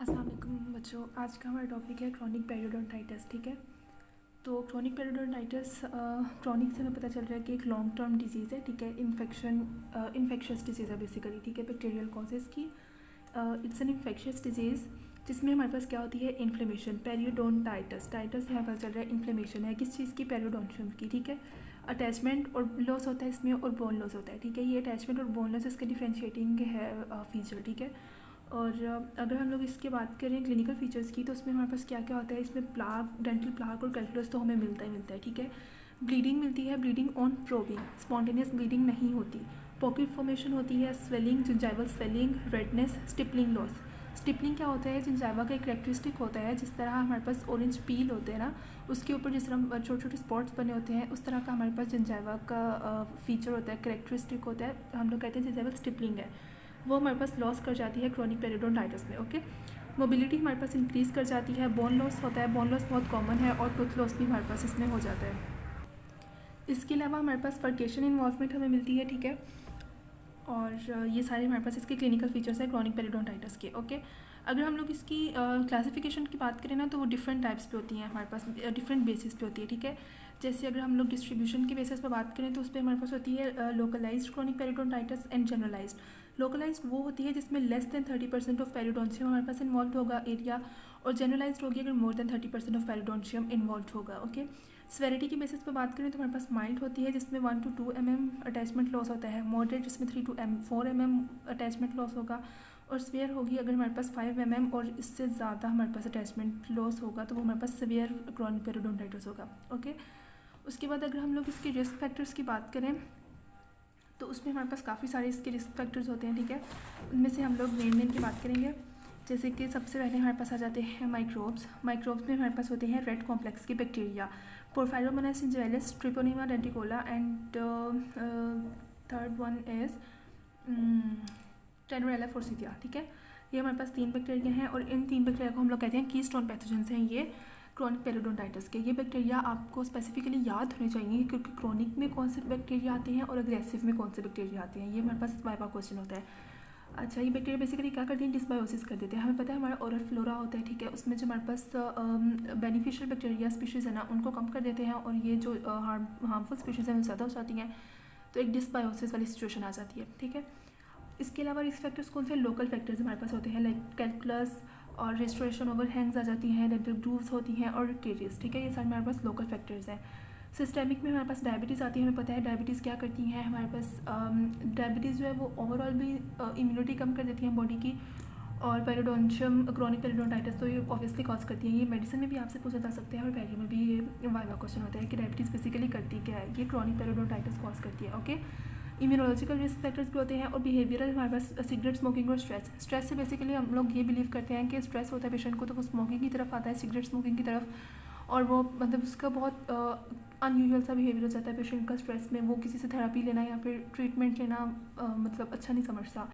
अस्सलाम वालेकुम बच्चों, आज का हमारा टॉपिक है क्रॉनिक पेरियोडोंटाइटिस। ठीक है, तो क्रॉनिक पेरियोडोंटाइटिस क्रॉनिक से हमें पता चल रहा है कि एक लॉन्ग टर्म डिजीज़ है। ठीक है, इन्फेक्शियस डिजीज़ है बेसिकली। ठीक है, बैक्टीरियल कॉजेज़ की इट्स एन इन्फेक्शियस डिजीज़ जिसमें हमारे पास क्या होती है, इन्फ्लेमेशन। पेरियोडोंटाइटिस, टाइटस से हमें पता चल रहा है इन्फ्लेमेशन है किस चीज़ की, पेरियोडोंशियम की। ठीक है, अटैचमेंट और लॉस होता है इसमें और बोन लॉस होता है। ठीक है, ये अटैचमेंट और बोन लॉस इसका डिफ्रेंशिएटिंग है फीचर। ठीक है, और अगर हम लोग इसके बात करें क्लिनिकल फीचर्स की, तो उसमें हमारे पास क्या क्या होता है, इसमें प्लाक, डेंटल प्लाक और कैल्कुलस तो हमें मिलता ही मिलता है। ठीक है, ब्लीडिंग मिलती है, bleeding on probing, spontaneous bleeding नहीं होती। पॉकेट फॉर्मेशन होती है, swelling, gingival swelling, redness, stippling loss. Stippling क्या होता है, जिंजाइवा का एक करेक्टरिस्टिक होता है, जिस तरह हमारे पास ऑरेंज पील होते हैं ना, उसके ऊपर जिस तरह छोटे छोटे स्पॉट्स बने होते हैं, उस तरह का हमारे पास जिंजाइवा का फीचर होता है, करेक्टरिस्टिक होता है। हम लोग कहते हैं जिंजाइवल स्टिपलिंग है, वो हमारे पास लॉस कर जाती है क्रॉनिक पेरियोडोंटाइटिस में। ओके, मोबिलिटी हमारे पास इंक्रीज़ कर जाती है, बोन लॉस होता है, बोन लॉस बहुत कॉमन है, और टूथ लॉस भी हमारे पास इसमें हो जाता है। इसके अलावा हमारे पास फर्केशन इन्वॉल्वमेंट हमें मिलती है। ठीक है, और ये सारे हमारे पास इसके क्लिनिकल फीचर्स हैं क्रॉनिक पेरियोडोंटाइटिस के। ओके, अगर हम लोग इसकी क्लासिफिकेशन की बात करें ना, तो वो डिफरेंट टाइप्स पे होती हैं हमारे पास, डिफरेंट बेसिस पे होती है। ठीक है, जैसे अगर हम लोग डिस्ट्रीब्यूशन के बेसिस पे बात करें, तो उस पर हमारे पास होती है localized chronic periodontitis and generalized. Localized वो होती है जिसमें लेस देन 30% ऑफ पेरियोडोंशियम हमारे पास इन्वॉल्व होगा एरिया, और जनरलाइज्ड होगी अगर more than 30% of periodontium involve होगा। ओके, स्वेरिटी की बेसिस पे बात करें तो हमारे पास माइल्ड होती है जिसमें 1 to 2 mm अटैचमेंट लॉस होता है, मॉडरेट जिसमें 3 to 4 mm अटैचमेंट लॉस होगा, और स्वेयर होगी अगर हमारे पास 5 mm और इससे ज़्यादा हमारे पास अटैचमेंट लॉस होगा, तो वो हमारे पास सिवियर क्रॉनिक पेरियोडोंटाइटिस होगा। ओके, उसके बाद अगर हम लोग इसके रिस्क फैक्टर्स की बात करें, तो उसमें हमारे पास काफ़ी सारे इसके रिस्क फैक्टर्स होते हैं। ठीक है, उनमें से हम लोग मेन की बात करेंगे। जैसे कि सबसे पहले हमारे पास आ जाते हैं माइक्रोब्स। माइक्रोब्स में हमारे पास होते हैं रेड कॉम्प्लेक्स के bacteria, Porphyromonas gingivalis, Treponema denticola, and third one is Tannerella forsythia. ठीक है, ये हमारे पास 3 बैक्टीरिया हैं, और इन 3 बैक्टीरिया को हम लोग कहते हैं कीस्टोन पैथोजेंस हैं ये क्रॉनिक पेरियोडोंटाइटिस के। ये बैक्टीरिया आपको स्पेसिफिकली याद होने चाहिए, क्योंकि क्रॉनिक में कौन से बैक्टीरिया आते हैं और अग्रेसिव में कौन से बैक्टीरिया आते हैं, ये हमारे पास वाइवा क्वेश्चन होता है। अच्छा, ये बैक्टीरिया बेसिकली क्या करते हैं, डिस्बायोसिस कर देते हैं। हमें पता है हमारा ओरल फ्लोरा होता है। ठीक है, उसमें जो हमारे पास बेनिफिशियल बैक्टीरिया स्पीशीज़ है ना, उनको कम कर देते हैं, और ये जो हार्मफुल स्पीशीज़ हैं वो ज़्यादा हो जाती हैं, तो एक डिस्बायोसिस वाली सिचुएशन आ जाती है। ठीक है, इसके अलावा रिस्क फैक्टर्स कौन से, लोकल फैक्टर्स हमारे पास होते हैं, लाइक कैल्कुलस और रेस्टोरेशन ओवर हैंग्स आ जाती हैं, डेंटल ग्रूव्स होती हैं, और केरियस। ठीक है, ये सारे हमारे पास लोकल फैक्टर्स हैं। सिस्टेमिक में हमारे पास डायबिटीज़ आती है। हमें पता है डायबिटीज़ क्या करती हैं, हमारे पास डायबिटीज़ जो है वो ओवरऑल भी इम्यूनिटी कम कर देती हैं बॉडी की, और पेरियोडोंशियम क्रॉनिक पेरियोडोंटाइटिस तो ये ऑब्वियसली कॉज करती है। ये मेडिसिन में भी आपसे पूछा जा सकते हैं, और पहले में भी ये वाइवा क्वेश्चन होता है कि डायबिटीज़ बेसिकली करती क्या है, ये क्रॉनिक पेरियोडोंटाइटिस कॉज करती है। ओके, इम्यूनोलॉजिकल रिस्क फैक्टर्स भी होते हैं, और बिहेवियरल हमारे पास सिगरेट स्मोकिंग और स्ट्रेस से बेसिकली हम लोग ये बिलीव करते हैं कि स्ट्रेस होता है पेशेंट को, तो वो स्मोकिंग की तरफ आता है, सिगरेट स्मोकिंग की तरफ, और वो मतलब उसका बहुत अनयूजुअल सा बिहेवियर हो जाता है पेशेंट का स्ट्रेस में, वो किसी से थेरेपी लेना या फिर ट्रीटमेंट लेना मतलब अच्छा नहीं समझता।